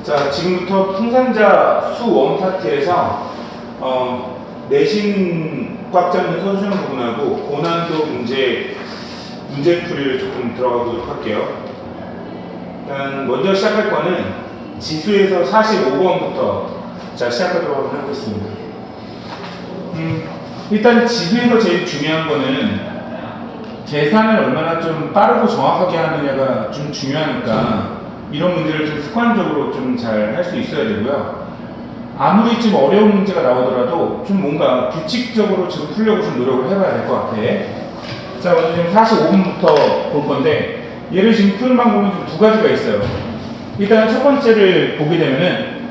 자, 지금부터 풍산자 수 원 파트에서 내신 꽉 잡는 서술형 부분하고 고난도 문제풀이를 조금 들어가 보도록 할게요. 일단 먼저 시작할 거는 지수에서 45번부터 자 시작하도록 한번 해보겠습니다. 일단 지수에서 제일 중요한 거는 계산을 얼마나 좀 빠르고 정확하게 하느냐가 좀 중요하니까 이런 문제를 좀 습관적으로 좀 잘 할 수 있어야 되고요. 아무리 좀 어려운 문제가 나오더라도 좀 뭔가 규칙적으로 지금 풀려고 좀 노력을 해봐야 될 것 같아. 자, 먼저 지금 45분부터 볼 건데 얘를 지금 푸는 방법은 좀 두 가지가 있어요. 일단 첫 번째를 보게 되면은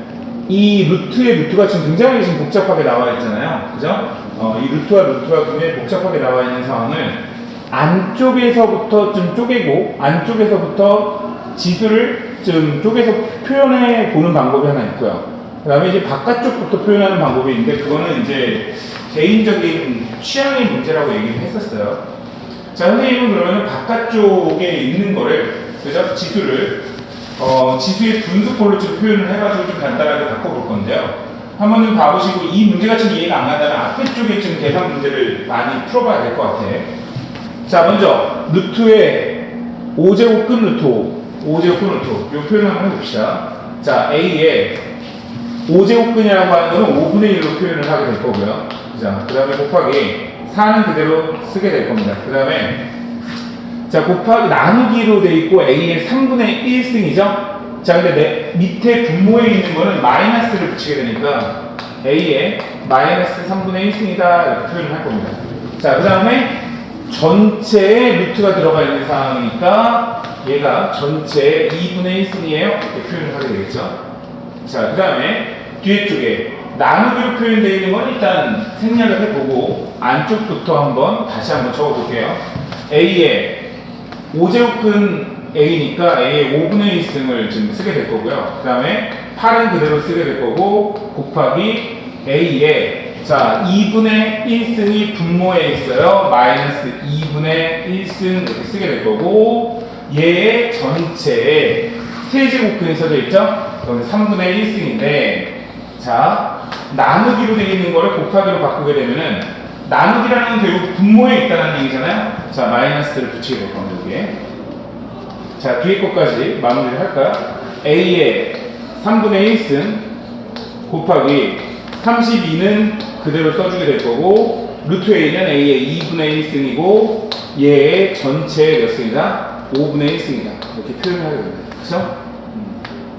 이 루트가 지금 굉장히 지금 복잡하게 나와 있잖아요. 그죠? 이 루트와 굉장히 복잡하게 나와 있는 상황을 안쪽에서부터 좀 쪼개고 안쪽에서부터 지수를 좀 쪼개서 표현해 보는 방법이 하나 있고요. 그 다음에 이제 바깥쪽부터 표현하는 방법이 있는데 그거는 이제 개인적인 취향의 문제라고 얘기를 했었어요. 자, 선생님은 그러면 바깥쪽에 있는 거를 그죠? 지수를 지수의 분수꼴로 좀 표현을 해가지고 좀 간단하게 바꿔볼 건데요. 한번 좀 봐보시고 이 문제가 좀 이해가 안 간다면 앞에 쪽에 좀 계산 문제를 많이 풀어봐야 될 것 같아. 자, 먼저 루트의 5제곱 끝 루트 5제곱 끝 루트 이 표현을 한번 해봅시다. 자, A의 5제곱 근이라고 하는 거는 5분의 1로 표현을 하게 될 거고요. 자, 그 다음에 곱하기 4는 그대로 쓰게 될 겁니다. 그 다음에 자, 곱하기 나누기로 돼 있고 A의 3분의 1승이죠? 자, 근데 밑에 분모에 있는 거는 마이너스를 붙이게 되니까 A의 마이너스 3분의 1승이다 이렇게 표현을 할 겁니다. 자, 그 다음에 전체에 루트가 들어가 있는 상황이니까 얘가 전체의 2분의 1승이에요 이렇게 표현을 하게 되겠죠. 자, 그 다음에 뒤에 쪽에 나누기로 표현되어 있는 건 일단 생략을 해보고 안쪽부터 다시 한번 적어볼게요. A의 5제곱근 A니까 A의 5분의 1승을 지금 쓰게 될 거고요. 그 다음에 8은 그대로 쓰게 될 거고 곱하기 A의 자 2분의 1승이 분모에 있어요. 마이너스 2분의 1승 이렇게 쓰게 될 거고 얘의 전체에 세제곱근이 써져 있죠? 그럼 3분의 1승인데 자 나누기로 되어 있는 거를 곱하기로 바꾸게 되면은 나누기라는 건 결국 분모에 있다는 얘기잖아요. 자 마이너스를 붙이게 될 겁니다. 여기에. 자 뒤에 것까지 마무리를 할까요? A의 3분의 1승 곱하기 32는 그대로 써주게 될 거고 루트 A는 A의 2분의 1승이고 얘의 전체의 몇 승이다? 5분의 1승이다. 이렇게 표현을 하게 됩니다. 그렇죠?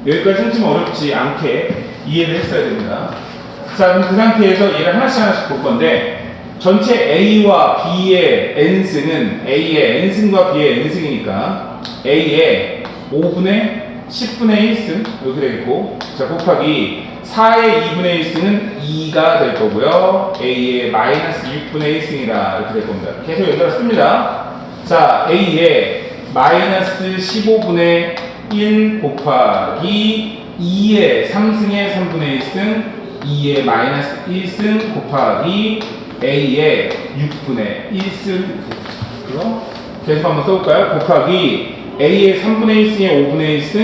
여기까지는 좀 어렵지 않게 이해를 했어야 됩니다. 자, 그럼 그 상태에서 얘를 하나씩 볼 건데 전체 A와 B의 N승은 A의 N승과 B의 N승이니까 A의 5분의 10분의 1승 이렇게 되겠고 자 곱하기 4의 2분의 1승은 2가 될 거고요. A의 마이너스 6분의 1승이다 이렇게 될 겁니다. 계속 연달아 씁니다. 자 A의 마이너스 15분의 1 곱하기 2의 3승의 3분의 1승 2의 마이너스 1승 곱하기 A의 6분의 1승 그럼 계속 한번 써볼까요? 곱하기 A의 3분의 1승의 5분의 1승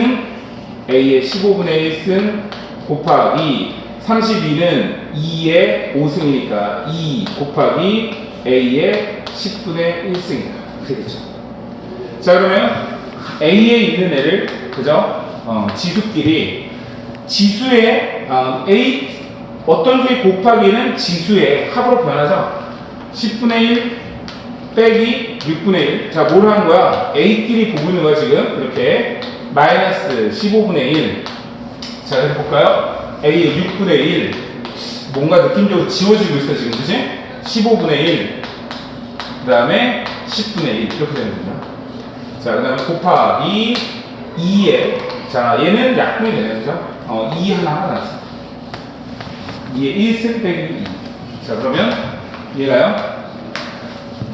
A의 15분의 1승 곱하기 32는 2의 5승이니까 2 곱하기 A의 10분의 1승이다 되겠죠. 자 그러면 A에 있는 애를 그죠? 지수끼리 지수의 A 어떤 수의 곱하기는 지수의 합으로 변하죠. 10분의 1 빼기 6분의 1. 자, 뭘 하는 거야? A끼리 보고 있는 거야, 지금. 이렇게. 마이너스 15분의 1. 자, 이렇게 볼까요? A의 6분의 1. 뭔가 느낌적으로 지워지고 있어, 지금. 그치? 15분의 1. 그 다음에 10분의 1. 이렇게 되는 겁니다. 자, 그 다음에 곱하기 2에. 자, 얘는 약분이 되네요, 그죠? 2 하나 나왔어. 2의 1승 빼기 2. 자, 그러면 얘가요?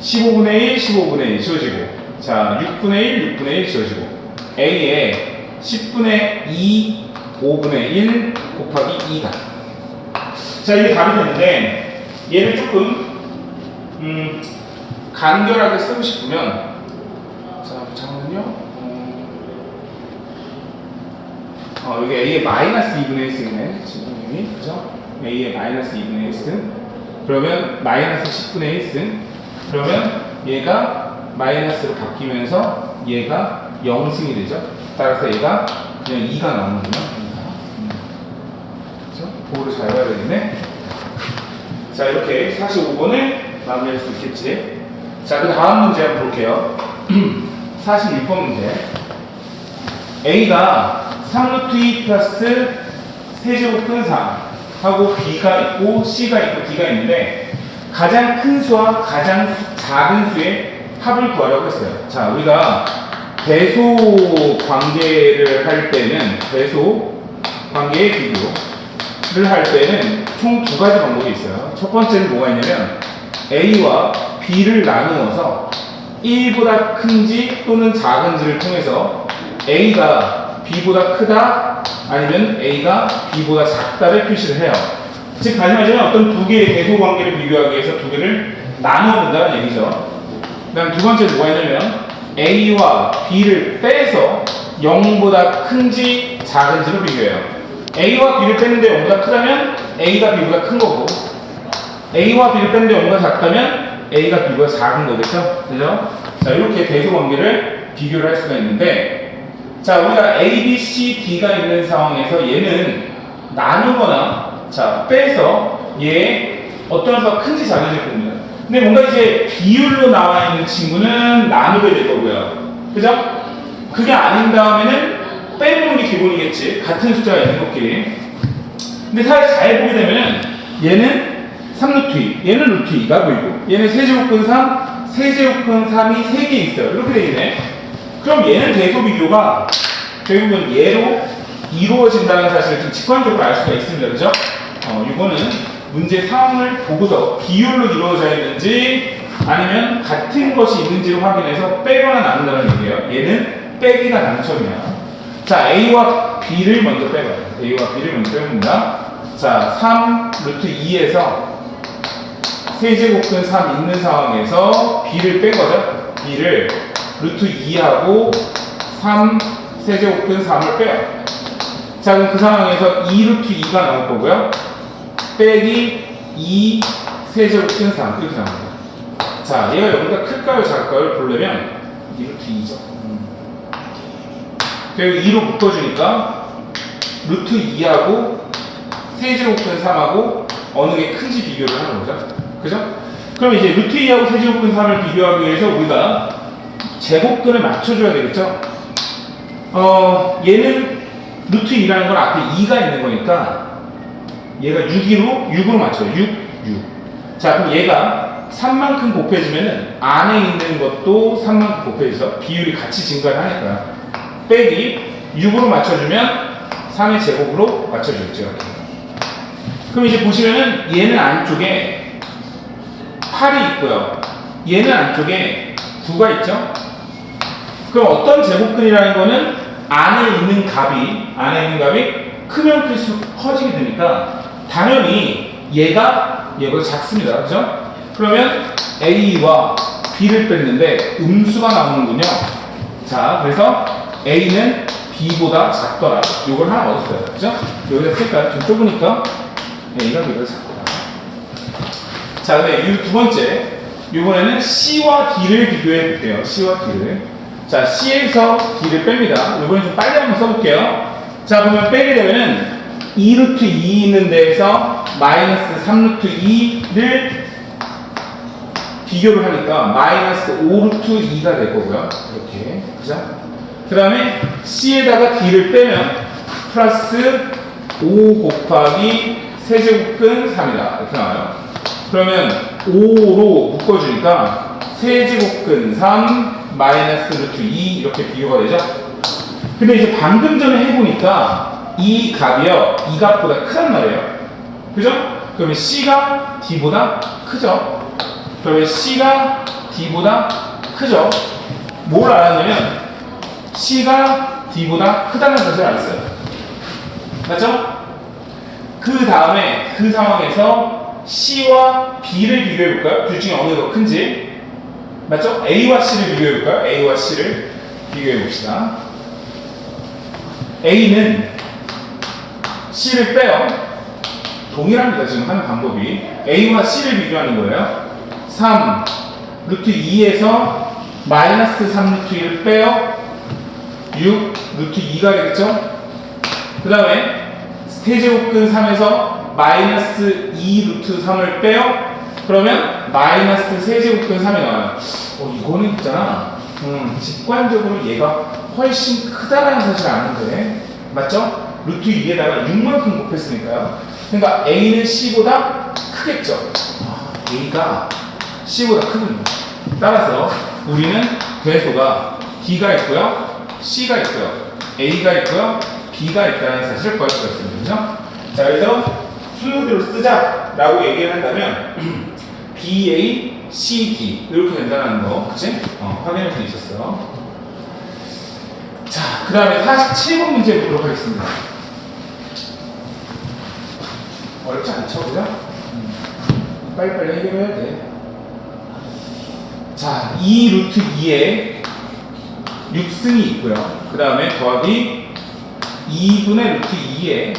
15분의 1, 15분의 1 지워지고 자 6분의 1, 6분의 1 지워지고 A의 10분의 2, 5분의 1 곱하기 2가 자 이게 답이 되는데 얘를 조금 간결하게 쓰고 싶으면 자 잠깐만요 여기 A의 마이너스 2분의 1 쓰이네. 지금 여기, 그죠? A의 마이너스 2분의 1 승. 그러면 마이너스 10분의 1 승. 그러면 얘가 마이너스로 바뀌면서 얘가 0승이 되죠. 따라서 얘가 그냥 2가 나오는구나. 그죠? 그거를 잘 봐야 되겠네. 자, 이렇게 45번을 마무리할 수 있겠지. 자, 그 다음 문제 한번 볼게요. 46번 문제. A가 3루트 2 플러스 세제곱근 3 하고 B가 있고 C가 있고 D가 있는데 가장 큰 수와 가장 작은 수의 합을 구하라고 했어요. 자, 우리가 배소 관계를 할 때는 배소 관계의 비교를 할 때는 총 두 가지 방법이 있어요. 첫 번째는 뭐가 있냐면 A와 B를 나누어서 1보다 큰지 또는 작은지를 통해서 A가 B보다 크다 아니면 A가 B보다 작다를 표시를 해요. 즉 다시 말하면 어떤 두 개의 배소 관계를 비교하기 위해서 두 개를 나누어 본다는 얘기죠. 그다음 두 번째는 뭐가 있냐면 A와 B를 빼서 0보다 큰지 작은지로 비교해요. A와 B를 뺐는데 0보다 크다면 A가 B보다 큰 거고 A와 B를 뺐는데 0보다 작다면 A가 B보다 작은 거겠죠? 그죠? 자, 이렇게 배소 관계를 비교를 할 수가 있는데 자, 우리가 A, B, C, D가 있는 상황에서 얘는 나누거나 자, 빼서 얘 어떤 수가 큰지 작은지 봅니다. 근데 뭔가 이제 비율로 나와 있는 친구는 나누게 될 거고요. 그죠? 그게 아닌 다음에는 빼보는 게 기본이겠지. 같은 숫자가 있는 것끼리. 근데 사실 잘 보게 되면은 얘는 3루트 2, 얘는 루트 2가 보이고 얘는 세제곱근 3, 세제곱근 3이 3개 있어요. 이렇게 돼 있네. 그럼 얘는 대소 비교가 결국은 얘로 이루어진다는 사실을 좀 직관적으로 알 수가 있습니다. 그죠? 이거는 문제 상황을 보고서 비율로 이루어져 있는지 아니면 같은 것이 있는지를 확인해서 빼거나 나눈다는 얘기예요. 얘는 빼기가 당첨이야. 자, A와 B를 먼저 빼봐요. A와 B를 먼저 빼봅니다. 자, 3 루트 2에서 세제곱근 3 있는 상황에서 B를 뺀 거죠. B를 루트 2하고 3 세제곱근 3을 빼요. 자, 그럼 그 상황에서 2 루트 2가 나올 거고요. 빼기 2 세제곱근 3 이렇게 나옵니다. 자, 얘가 여기가 클까요 작을까요 보려면 2 루트 2죠. 그리고 2로 묶어주니까 루트 2하고 세제곱근 3하고 어느 게 큰지 비교를 하는 거죠. 그죠? 그럼 이제 루트 2하고 세제곱근 3을 비교하기 위해서 우리가 제곱근을 맞춰줘야 되겠죠? 얘는 루트 2라는 건 앞에 2가 있는 거니까 얘가 6으로 맞춰요. 6. 자, 그럼 얘가 3만큼 곱해지면은 안에 있는 것도 3만큼 곱해져서 비율이 같이 증가를 하니까 빼기 6으로 맞춰주면 3의 제곱으로 맞춰주겠죠. 그럼 이제 보시면은 얘는 안쪽에 8이 있고요. 얘는 안쪽에 9가 있죠. 그럼 어떤 제곱근이라는 거는 안에 있는 값이 크면 클수록 커지게 되니까 당연히 얘가 얘보다 작습니다. 그죠? 그러면 A와 B를 뺐는데 음수가 나오는군요. 자, 그래서 A는 B보다 작더라. 요걸 하나 얻었어요. 그죠? 여기다 쓸까요? 좀 좁으니까 A가 B보다 작더라. 자, 근데 이 두 번째 이번에는 C와 D를 비교해 볼게요. C와 D를. 자, C에서 D를 뺍니다. 이번엔 좀 빨리 한번 써볼게요. 자, 그러면 빼게 되면은 2루트 2 있는 데에서 마이너스 3루트 2를 비교를 하니까 마이너스 5루트 2가 될 거고요. 이렇게. 그죠? 그 다음에 C에다가 D를 빼면 플러스 5 곱하기 세제곱근 3이다. 이렇게 나와요. 그러면 5로 묶어주니까 세제곱근 3 마이너스 루트 2 이렇게 비교가 되죠. 근데 이제 방금 전에 해보니까 이 값이요, 이 값보다 크단 말이에요. 그죠? 그러면 C가 D보다 크죠. 그러면 C가 D보다 크죠. 뭘 알았냐면 C가 D보다 크다는 사실을 알았어요. 맞죠? 그 다음에 그 상황에서 C와 B를 비교해볼까요? 둘 중에 어느 게 더 큰지. 맞죠? A와 C를 비교해볼까요? A와 C를 비교해봅시다. A는 C를 빼요. 동일합니다. 지금 하는 방법이. A와 C를 비교하는 거예요. 3 루트 2에서 마이너스 3 루트 1을 빼요. 6 루트 2가 되겠죠? 그 다음에 세제곱근 3에서 마이너스 2 루트 3을 빼요. 그러면 마이너스 세제곱근 3이 나와요. 이거는 있잖아. 직관적으로 얘가 훨씬 크다라는 사실을 아는데, 맞죠? 루트 2에다가 6만큼 곱했으니까요. 그러니까 A는 C보다 크겠죠. A가 C보다 크군요. 따라서 우리는 괴소가 D가 있고요, C가 있고요, A가 있고요, B가 있다는 사실을 구할 수가 있습니다. 자, 그래서 순서대로 쓰자라고 얘기를 한다면 BA, CD 이렇게 된다는 거, 그치? 확인할 수 있었어. 자, 그 다음에 47번 문제 보도록 하겠습니다. 어렵지 않죠, 그죠? 빨리빨리 해결해야 돼. 자, 2 루트 2에 6승이 있고요. 그 다음에 더하기 2분의 루트 2에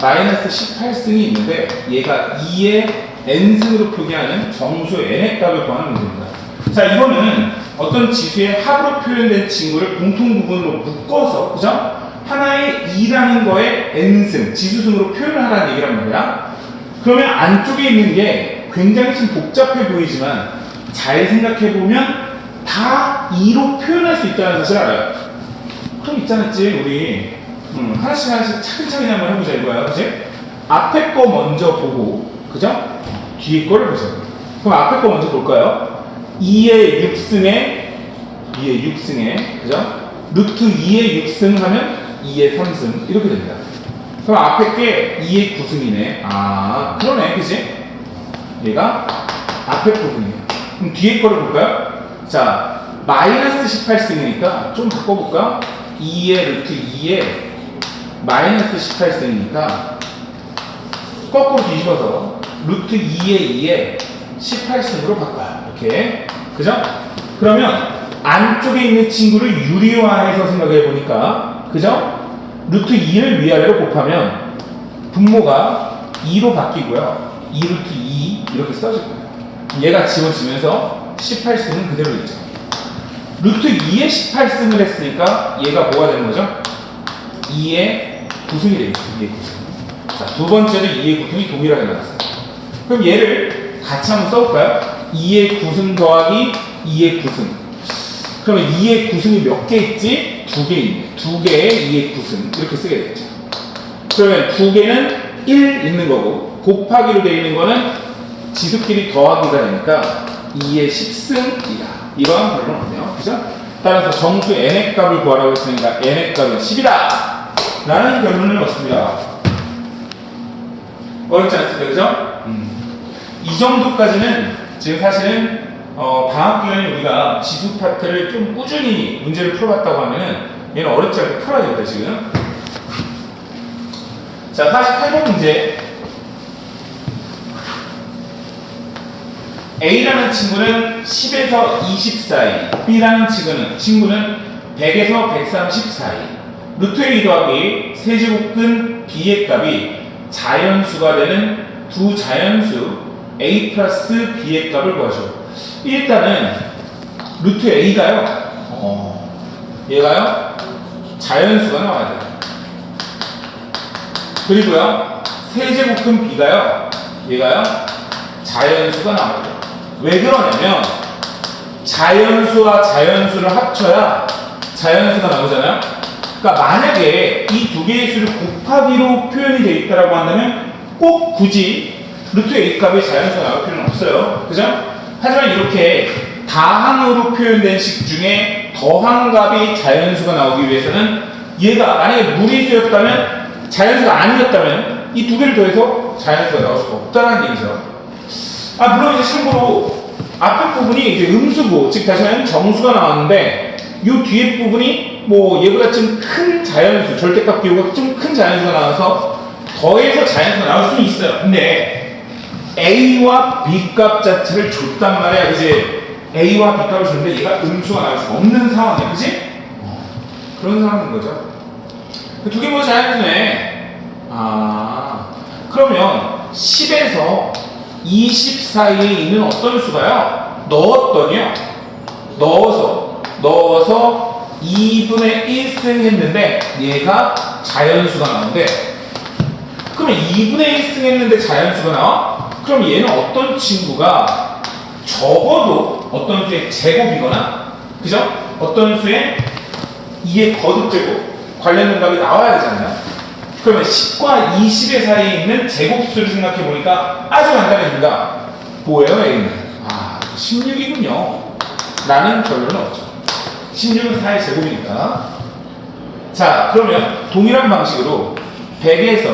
마이너스 18승이 있는데, 얘가 2의 n승으로 표기하는 정수 n의 값을 구하는 문제입니다. 자, 이거는 어떤 지수의 합으로 표현된 친구를 공통 부분으로 묶어서, 그죠? 하나의 2라는 거에 n승, 지수승으로 표현을 하라는 얘기란 말이야. 그러면 안쪽에 있는 게 굉장히 좀 복잡해 보이지만 잘 생각해보면 다 2로 표현할 수 있다는 사실을 알아요. 그럼 있잖았지, 우리 하나씩 하나씩 차근차근 한번 해보자 이거야, 그치? 앞에 거 먼저 보고, 그죠? 뒤에 거를 보자. 그럼 앞에 거 먼저 볼까요? 2의 6승에, 그죠? 루트 2의 6승 하면 2의 3승 이렇게 됩니다. 그럼 앞에 게 2의 9승이네. 그러네, 그치? 얘가 앞에 부분이에요. 그럼 뒤에 거를 볼까요? 자, 마이너스 18승이니까 좀 바꿔볼까? 2의 루트 2에 마이너스 18승이니까 거꾸로 뒤집어서 루트 2의 2에 18승으로 바꿔요. 이렇게. 그죠? 그러면 안쪽에 있는 친구를 유리화해서 생각해 보니까, 그죠? 루트 2를 위아래로 곱하면 분모가 2로 바뀌고요. 2 루트 2 이렇게 써질 거예요. 얘가 지워지면서 18승은 그대로 있죠. 루트 2에 18승을 했으니까 얘가 뭐가 되는 거죠? 2의 9승이 되겠죠. 2의 9승. 자, 두 번째도 2의 9승이 동일하게 나왔어요. 그럼 얘를 같이 한번 써볼까요? 2의 9승 더하기 2의 9승. 그러면 2의 9승이 몇 개 있지? 2개 있네. 2개의 2의 9승. 이렇게 쓰게 되겠죠. 그러면 2개는 1 있는 거고, 곱하기로 되어 있는 거는 지수끼리 더하기가 되니까 2의 10승이다. 이러한 결론은 없네요. 그죠? 따라서 정수 n의 값을 구하라고 했으니까 n의 값은 10이다! 라는 결론을 얻습니다. 어렵지 않습니까? 그죠? 이 정도까지는 지금 사실은 방학 기간에 우리가 지수 파트를 좀 꾸준히 문제를 풀어봤다고 하면은 얘는 어렵지 않게 풀어야 됩니다, 지금. 자, 48번 문제. A라는 친구는 10에서 20 사이, B라는 친구는 100에서 130 사이. 루트 A 더하기 세제곱근 B의 값이 자연수가 되는 두 자연수 A 플러스 B의 값을 구하죠. 일단은 루트 A가요, 얘가요, 자연수가 나와야 돼요. 그리고요, 세제곱근 B가요, 얘가요, 자연수가 나와야 돼요. 왜 그러냐면 자연수와 자연수를 합쳐야 자연수가 나오잖아요. 그러니까 만약에 이 두 개의 수를 곱하기로 표현이 되어 있다고 한다면 꼭 굳이 루트 A 값이 자연수가 나올 필요는 없어요. 그죠? 하지만 이렇게 다항으로 표현된 식 중에 더한 값이 자연수가 나오기 위해서는 얘가 만약에 무리수였다면, 자연수가 아니었다면 이 두 개를 더해서 자연수가 나올 수가 없다는 얘기죠. 물론 이제 참고로 앞에 부분이 이제 음수고, 즉 다시 말하면 정수가 나왔는데 이 뒤에 부분이 뭐 얘보다 좀 큰 자연수, 절대값 기호가 좀 큰 자연수가 나와서 더해서 자연수가 나올 수는 있어요. 근데 A와 B 값 자체를 줬단 말이야, 그지? A와 B 값을 줬는데 얘가 음수가 나올 수 없는 상황이야, 그지? 그런 상황인 거죠. 두 개 모두 자연수네. 10에서 20 사이에 있는 어떤 수가요? 넣었더니요. 넣어서 2분의 1승 했는데 얘가 자연수가 나오는데, 그러면 2분의 1승 했는데 자연수가 나와? 그럼 얘는 어떤 친구가 적어도 어떤 수의 제곱이거나, 그죠? 어떤 수의 2의 거듭제곱 관련 능각이 나와야 되잖아요. 그러면 10과 20의 사이에 있는 제곱수를 생각해 보니까 아주 간단합니다. 뭐예요, A는? 16이군요. 라는 결론은 없죠. 16은 4의 제곱이니까. 자, 그러면 동일한 방식으로 100에서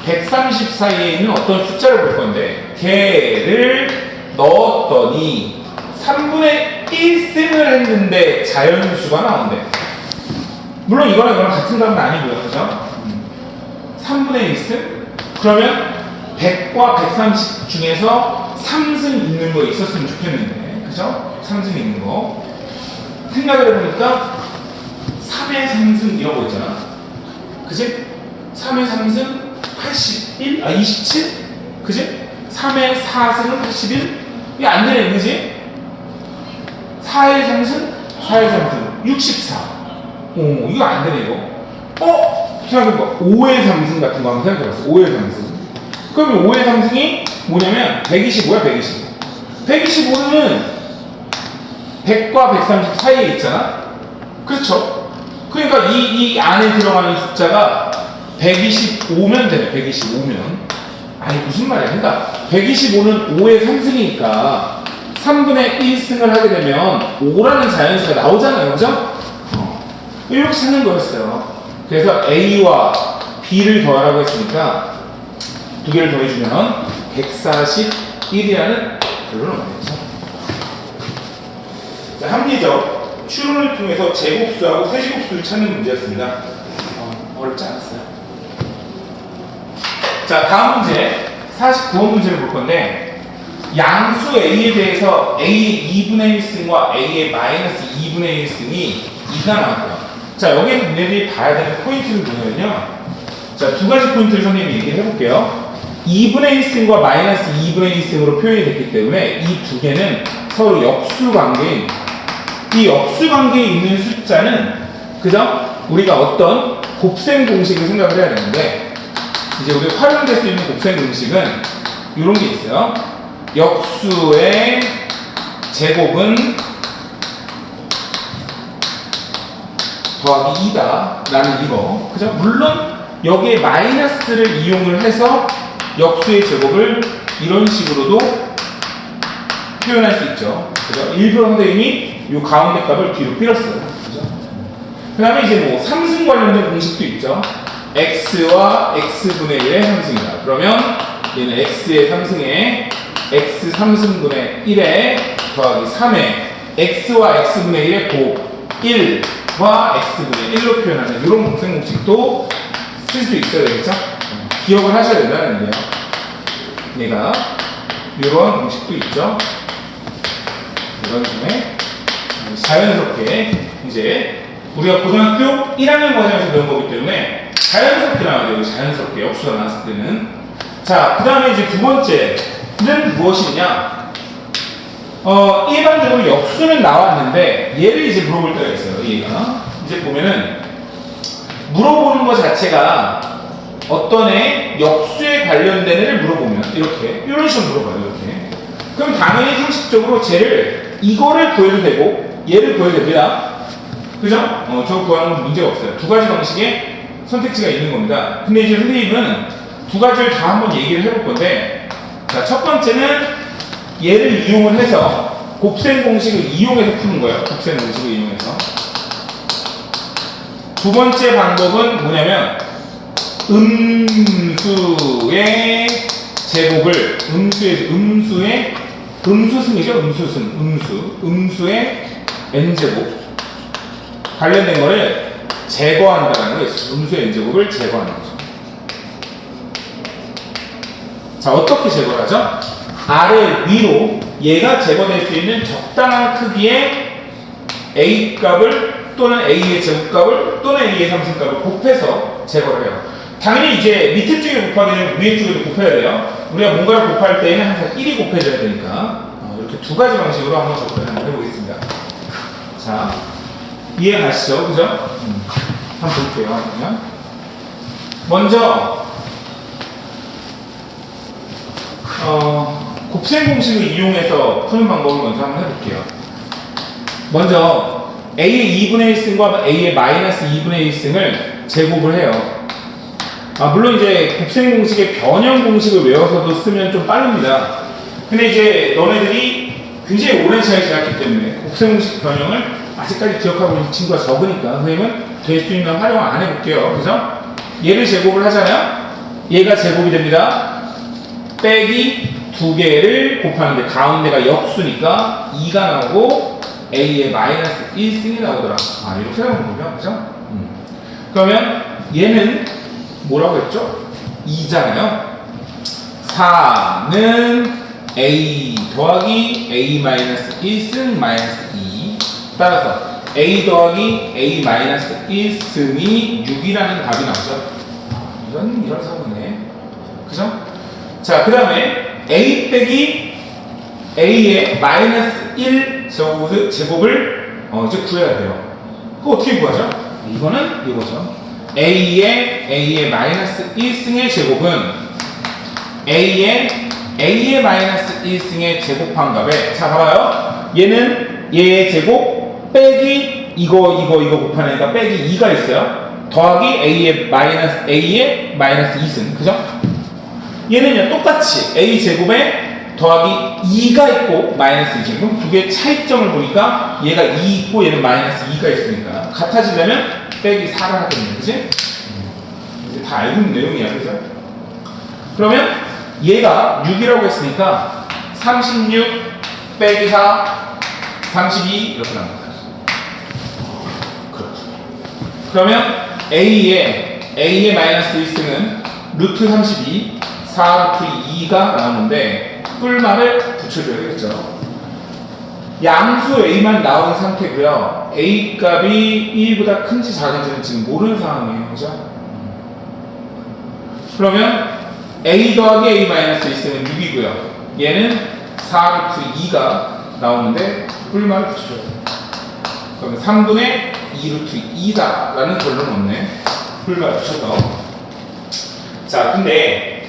130 사이에 있는 어떤 숫자를 볼 건데, 걔를 넣었더니 3분의 1승을 했는데 자연수가 나온대. 물론 이거랑 같은 값은 아니고요. 그죠? 3분의 1승? 그러면 100과 130 중에서 3승 있는 거 있었으면 좋겠는데, 그죠? 3승 있는 거. 생각을 해보니까 3의 3승 이런 거 있잖아. 그지? 3의 3승 81? 27? 그지? 3의 4승은 81? 이게 안 되네, 그지? 4의 3승? 4의 3승 64. 이거 안 되네, 이거. 생각해봐. 5의 3승 같은 거 한번 생각해봤어. 5의 3승. 그러면 5의 3승이 뭐냐면 125야, 125. 125는 100과 130 사이에 있잖아? 그렇죠? 그러니까 이 안에 들어가는 숫자가 125면 되네, 125면. 아니, 무슨 말이야. 그러니까 125는 5의 3승이니까 3분의 1승을 하게 되면 5라는 자연수가 나오잖아요. 그죠? 이렇게 찾는 거였어요. 그래서 A와 B를 더하라고 했으니까 두 개를 더해주면 141이라는 결론을 얻겠죠. 자, 합리적 추론을 통해서 제곱수하고 세제곱수를 찾는 문제였습니다. 어렵지 않았어요. 자, 다음 문제 49번 문제를 볼 건데, 양수 A에 대해서 A의 2분의 1승과 A의 마이너스 2분의 1승이 2가 나왔고요. 자, 여기에서 문제들이 봐야 되는 포인트는 뭐냐면요. 자, 두 가지 포인트를 선생님이 얘기를 해볼게요. 2분의 1승과 마이너스 2분의 1승으로 표현이 됐기 때문에 이 두 개는 서로 역수 관계인, 이 역수 관계에 있는 숫자는, 그죠? 우리가 어떤 곱셈 공식을 생각을 해야 되는데, 이제 우리가 활용될 수 있는 곱셈 공식은 이런 게 있어요. 역수의 제곱은 더하기 2다 라는 이거, 그죠? 물론 여기에 마이너스를 이용을 해서 역수의 제곱을 이런 식으로도 표현할 수 있죠. 그죠? 일부러 선생님이 이 가운데 값을 뒤로 빌었어요. 그죠? 그 다음에 이제 뭐 3승 관련된 공식도 있죠. x와 x분의 1의 3승이다. 그러면 얘는 x의 3승에 x 3승분의 1에 더하기 3에 x와 x분의 1의 곱 1과 x분의 1로 표현하는 이런 곱셈 공식도 쓸 수 있어야 되겠죠? 기억을 하셔야 된다는 얘기예요. 얘가 이런 공식도 있죠. 이런 중에 자연스럽게 이제 우리가 고등학교 1학년 과정에서 배운 거기 때문에 자연스럽게 나와야 돼요. 자연스럽게 역수가 나왔을 때는. 자, 그 다음에 이제 두 번째는 무엇이냐? 일반적으로 역수는 나왔는데 얘를 이제 물어볼 때가 있어요. 얘가 이제 보면은 물어보는 것 자체가 어떤 애 역수에 관련된 애를 물어보면 이렇게 이런 식으로 물어봐요. 이렇게. 그럼 당연히 상식적으로 쟤를 이거를 구해도 되고 얘를 구해도 됩니다. 그죠? 저 구하는 건 문제가 없어요. 두 가지 방식의 선택지가 있는 겁니다. 근데 이제 선생님은 두 가지를 다 한번 얘기를 해볼 건데, 자, 첫 번째는 얘를 이용을 해서 곱셈 공식을 이용해서 푸는 거예요. 곱셈 공식을 이용해서. 두 번째 방법은 뭐냐면 음수의 제곱을 음수승이죠. 음수의 n제곱 관련된 거를 제거한다는 거죠. 음수의 n제곱을 제거하는 거죠. 자, 어떻게 제거를 하죠? 아래 위로 얘가 제거될 수 있는 적당한 크기의 a 값을 또는 a의 제곱값을 또는 a의 3승값을 곱해서 제거를 해요. 당연히 이제 밑에 쪽에 곱하게 되면 위에 쪽에도 곱해야 돼요. 우리가 뭔가를 곱할 때에는 항상 1이 곱해져야 되니까 이렇게 두 가지 방식으로 한번 접근을 한번 해보겠습니다. 자, 이해 가시죠? 그죠? 한번 볼게요. 그러면 먼저 곱셈 공식을 이용해서 푸는 방법을 먼저 한번 해볼게요. 먼저 a의 2분의 1승과 a의 마이너스 2분의 1승을 제곱을 해요. 물론 이제 곱셈 공식의 변형 공식을 외워서도 쓰면 좀 빠릅니다. 근데 이제 너네들이 굉장히 오랜 시간이 지났기 때문에 곱셈 공식 변형을 아직까지 기억하고 있는 친구가 적으니까 선생님은 될 수 있는 활용을 안 해볼게요. 그죠? 얘를 제곱을 하잖아요. 얘가 제곱이 됩니다. 빼기 두 개를 곱하는데 가운데가 역수니까 2가 나오고 a의 마이너스 1승이 나오더라. 이렇게 나오는 거죠. 그죠? 그러면 얘는 뭐라고 했죠? 2잖아요. 4는 a 더하기 a 마이너스 1승 마이너스 2. 따라서 a 더하기 a 마이너스 1승이 6이라는 답이 나오죠. 이런 상황이네. 그죠? 자, 그 다음에 a 빼기 a의 마이너스 1 제곱을 이제 구해야 돼요. 그거 어떻게 구하죠? 이거는 이거죠. a의 마이너스 1승의 제곱은 a의 마이너스 1승의 제곱한 값에, 자 봐봐요. 얘는 얘의 제곱 빼기 이거 곱하니까 빼기 2가 있어요. 더하기 a의 마이너스 2승. 그죠? 얘는요 똑같이 a 제곱에 더하기 2가 있고 마이너스 2승. 그럼 두 개의 차이점을 보니까 얘가 2 있고 얘는 마이너스 2가 있으니까 같아지려면 빼기 4를 하겠네요. 그치? 이제 다 알고 있는 내용이야. 그죠? 그러면 얘가 6이라고 했으니까 36 빼기 4 32 이렇게 나옵니다. 그렇죠. 그러면 a의 마이너스 1승은 루트 32 4 루트 2가 나오는데 뿔말을 붙여줘야 되겠죠. 양수 a만 나온 상태고요. a 값이 1보다 큰지 작은지는 지금 모르는 상황이에요. 그죠? 그러면 a 더하기 a 마이너스 1승은 6이고요. 얘는 4 루트 2가 나오는데 뿔말을 붙여줘야 돼요. 그러면 3분의 2 루트 2다 라는 결론은 없네. 뿔말 붙여서. 자, 근데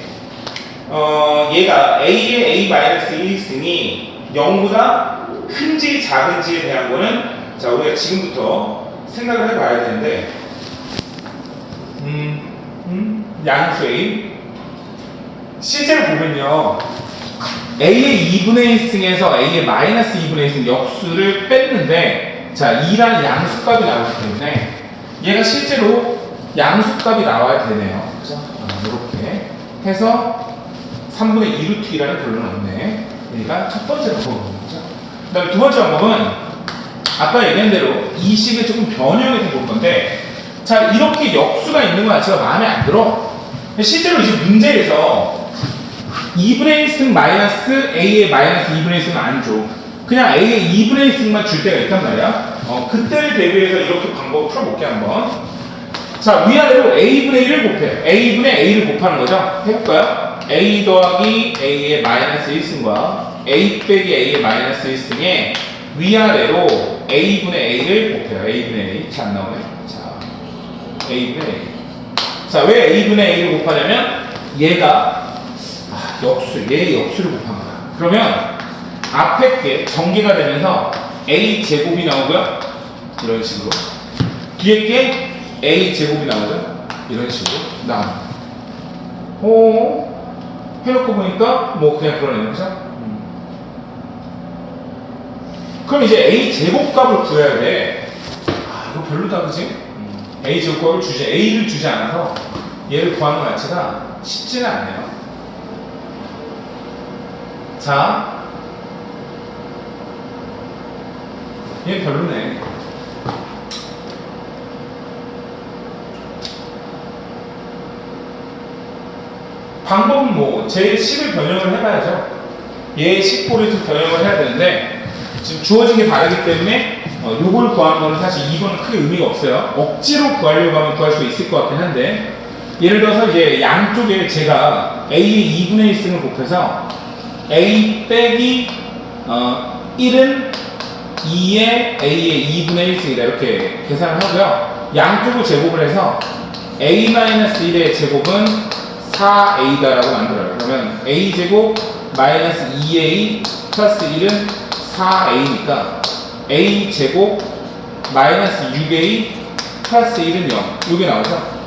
얘가 a의 a 마이너스 1승이 0보다 큰지 작은지에 대한 거는 자 우리가 지금부터 생각을 해봐야 되는데 양수 a 실제로 보면요 a의 2분의 1승에서 a의 마이너스 2분의 1승 역수를 뺐는데 자 2라는 양수값이 나오기 때문에 얘가 실제로 양수값이 나와야 되네요. 그죠? 이렇게 해서 3분의 2 루트 2라는 결론은 없네. 여기가 첫 번째 방법입니다. 그 다음에 두 번째 방법은 아까 얘기한 대로 이 식을 조금 변형해서 볼 건데 자 이렇게 역수가 있는 거 자체가 마음에 안 들어. 실제로 이제 문제에서 2분의 1승 마이너스 a의 마이너스 2분의 1승은 안 줘. 그냥 a의 2분의 1승만 줄 때가 있단 말이야. 그때를 대비해서 이렇게 방법을 풀어볼게 한번. 자 위아래로 a분의 1을 곱해요. a분의 a를 곱하는 거죠. 해볼까요? a 더하기 a의 마이너스 1승과 a 빼기 a의 마이너스 1승에 위아래로 a분의 a를 곱해요. a분의 a. 잘 안 나오네. 자, a분의 a. 자, 왜 a분의 a를 곱하냐면 얘가 얘의 역수를 곱한 거야. 그러면 앞에 게 전개가 되면서 a 제곱이 나오고요. 이런 식으로. 뒤에 게 a 제곱이 나오죠. 이런 식으로 나옵니다. 해놓고 보니까 뭐 그냥 그러네요. 그죠? 그럼 이제 a 제곱값을 구해야 돼. 이거 별로다, 그지? a 제곱값을 a를 주지 않아서 얘를 구하는 것 자체가 쉽지는 않네요. 자, 얘 별로네. 방법은 뭐 제 식을 변형을 해봐야죠. 얘의 식보를 좀 변형을 해야 되는데 지금 주어진 게 다르기 때문에 요걸 구하는 거는 사실 이거는 크게 의미가 없어요. 억지로 구하려고 하면 구할 수 있을 것 같긴 한데 예를 들어서 이제 양쪽에 제가 A의 2분의 1승을 곱해서 A 빼기 1은 2의 A의 2분의 1승이다 이렇게 계산을 하고요. 양쪽을 제곱을 해서 A-1의 제곱은 4A다라고 만들어요. 그러면 A 제곱 마이너스 2A 플러스 1은 4A니까 A 제곱 마이너스 6A 플러스 1은 0 이게 나오죠.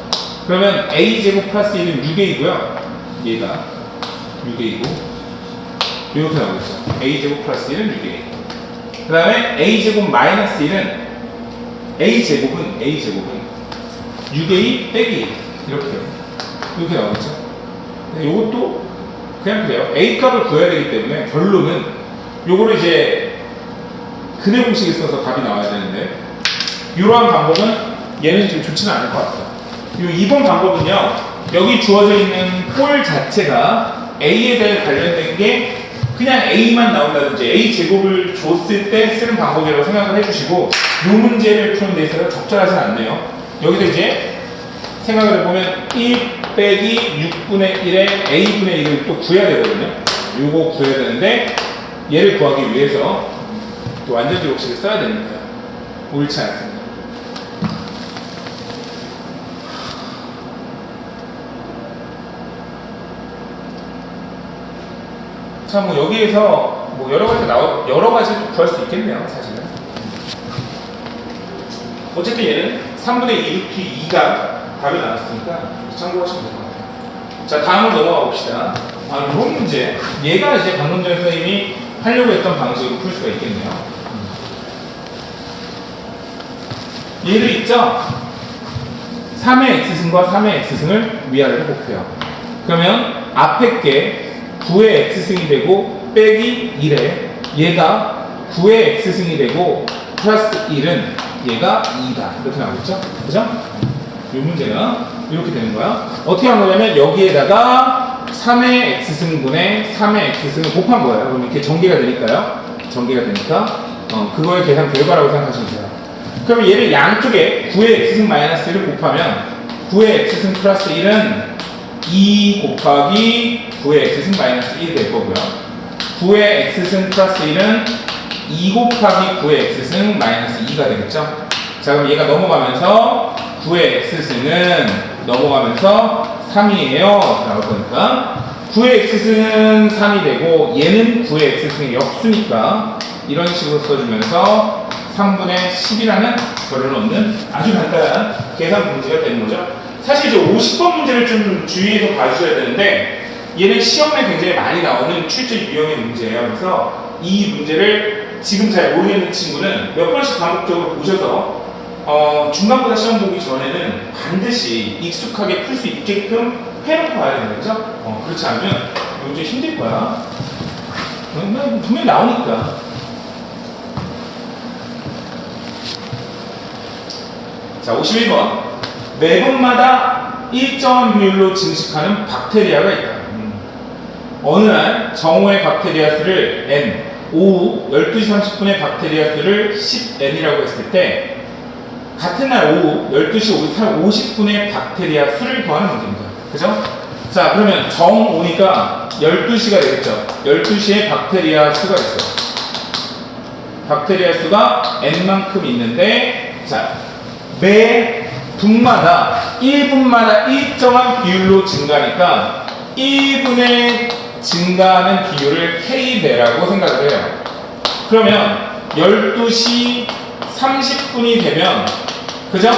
그러면 A 제곱 플러스 1은 6A고요. 얘가 6A고 이렇게 나오겠죠. A 제곱 플러스 1은 6A. 그 다음에 A 제곱 마이너스 1은 A 제곱은 6A 빼기 이렇게 나오겠죠. 이것도 그냥 그래요. A 값을 구해야 되기 때문에 결론은 요거를 이제 근해 공식을 써서 답이 나와야 되는데 이러한 방법은 얘는 좀 좋지는 않을 것 같아요. 이 2번 방법은요, 여기 주어져 있는 꼴 자체가 A에 대해 관련된 게 그냥 A만 나온다든지 A 제곱을 줬을 때 쓰는 방법이라고 생각을 해주시고 이 문제를 푸는 데 있어서 적절하진 않네요. 여기서 이제 생각을 해보면 1 빼기 6분의 1의 A분의 1을 또 구해야 되거든요. 요거 구해야 되는데 얘를 구하기 위해서 또 완전지 법칙을 써야 되니까 옳지 않습니다. 자, 뭐 여기에서 뭐 여러 가지 구할 수 있겠네요, 사실은. 어쨌든 얘는 3분의 2 루트 2가 답이 나왔으니까 참고하시면 될 것 같아요. 자, 다음으로 넘어가 봅시다. 이런 문제. 얘가 이제 방금 전 선생님이 하려고 했던 방식으로 풀 수가 있겠네요. 얘를 있죠? 3의 x승과 3의 x승을 위아래로 곱해요. 그러면 앞에 게 9의 x승이 되고 빼기 1에 얘가 9의 x승이 되고 플러스 1은 얘가 2다. 이렇게 나오겠죠? 그죠? 이 문제가 이렇게 되는 거야. 어떻게 한 거냐면 여기에다가 3의 x승분의 3의 x승을 곱한 거예요. 그럼 이렇게 전개가 되니까요. 전개가 되니까 그거의 계산 결과라고 생각하시면 돼요. 그러면 얘를 양쪽에 9의 x승 마이너스 1을 곱하면 9의 x승 플러스 1은 2 곱하기 9의 x승 마이너스 1이 될 거고요. 9의 x승 플러스 1은 2 곱하기 9의 x승 마이너스 2가 되겠죠. 자, 그럼 얘가 넘어가면서 9의 x승은 넘어가면서 3이에요 나올 거니까 9의 x승은 3이 되고 얘는 9의 x승의 역수니까 이런 식으로 써주면서 3분의 10이라는 결론을 얻는 아주 간단한 계산 문제가 되는 거죠. 사실 이제 50번 문제를 좀 주의해서 봐주셔야 되는데 얘는 시험에 굉장히 많이 나오는 출제 유형의 문제예요. 그래서 이 문제를 지금 잘 모르겠는 친구는 몇 번씩 반복적으로 보셔서 중간고사 시험 보기 전에는 반드시 익숙하게 풀 수 있게끔 해놓고 와야 되는 거죠. 그렇지 않으면 이거 좀 힘들 거야. 분명히 나오니까. 자, 51번. 매번마다 일정한 비율로 증식하는 박테리아가 있다. 어느 날 정오의 박테리아 수를 n, 오후 12시 30분의 박테리아 수를 10n이라고 했을 때 같은 날 오후 12시 50분의 박테리아 수를 구하는 문제입니다. 그죠? 자, 그러면 정오니까 12시가 되겠죠. 12시에 박테리아 수가 있어요. 박테리아 수가 n만큼 있는데, 자, 매 분마다 1분마다 일정한 비율로 증가하니까 1분의 증가하는 비율을 K배라고 생각을 해요. 그러면 12시 30분이 되면, 그죠?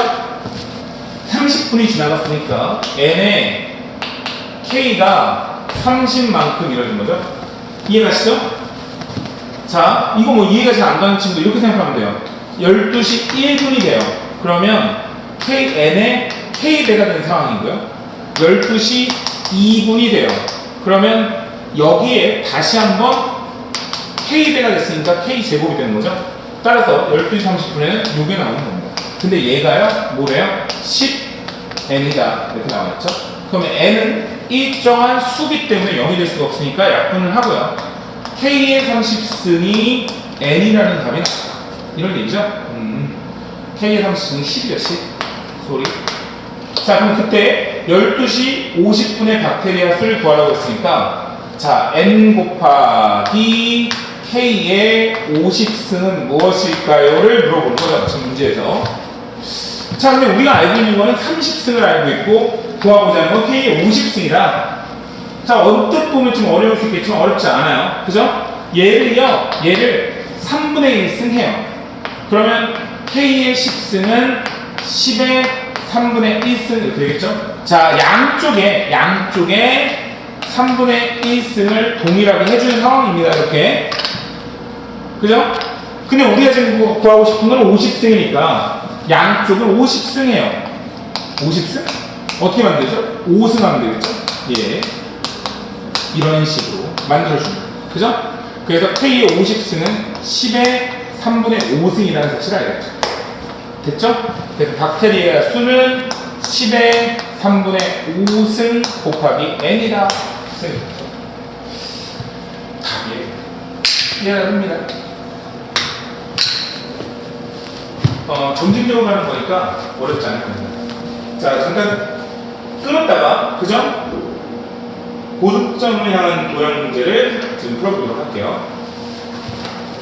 30분이 지나갔으니까 n의 K가 30만큼 이루어진 거죠? 이해가시죠? 자, 이거 뭐 이해가 잘 안 가는 친구 이렇게 생각하면 돼요. 12시 1분이 돼요. 그러면 n의 K배가 된 상황이고요. 12시 2분이 돼요. 그러면 여기에 다시 한번 K배가 됐으니까 K제곱이 되는 거죠. 따라서 12시 30분에는 요게 나오는 겁니다. 근데 얘가요, 뭐래요? 10n이다. 이렇게 나와있죠. 그러면 n은 일정한 수기 때문에 0이 될 수가 없으니까 약분을 하고요. K의 30승이 n이라는 답이 나왔다. 이런 얘기죠. K의 30승이 10이죠, 10. 소리. 자, 그럼 그때 12시 50분에 박테리아 수를 구하라고 했으니까, 자, n 곱하기 k의 50승은 무엇일까요?를 물어보는 거죠, 지금 문제에서. 자, 근데 우리가 알고 있는 거는 30승을 알고 있고, 구하고자 하는 건 k의 50승이다. 자, 언뜻 보면 좀 어려울 수 있겠지만 어렵지 않아요. 그죠? 얘를 3분의 1승 해요. 그러면 k의 10승은 10의 3분의 1승 이렇게 되겠죠? 자, 양쪽에 3분의 1승을 동일하게 해주는 상황입니다. 이렇게. 그죠? 근데 우리가 지금 구하고 싶은 건 50승이니까 양쪽을 50승 해요. 50승? 어떻게 만들죠? 5승 하면 되겠죠? 예. 이런 식으로 만들어줍니다. 그죠? 그래서 K의 50승은 10의 3분의 5승이라는 사실을 알겠죠. 됐죠? 그래서 박테리아 수는 10의 3분의 5승 곱하기 n이다. 승이죠. 답이에요. 이해합니다. 점진적으로 하는 거니까 어렵지 않을 겁니다. 자, 잠깐 끊었다가, 그죠? 고득점을 향한 도형 문제를 지금 풀어보도록 할게요.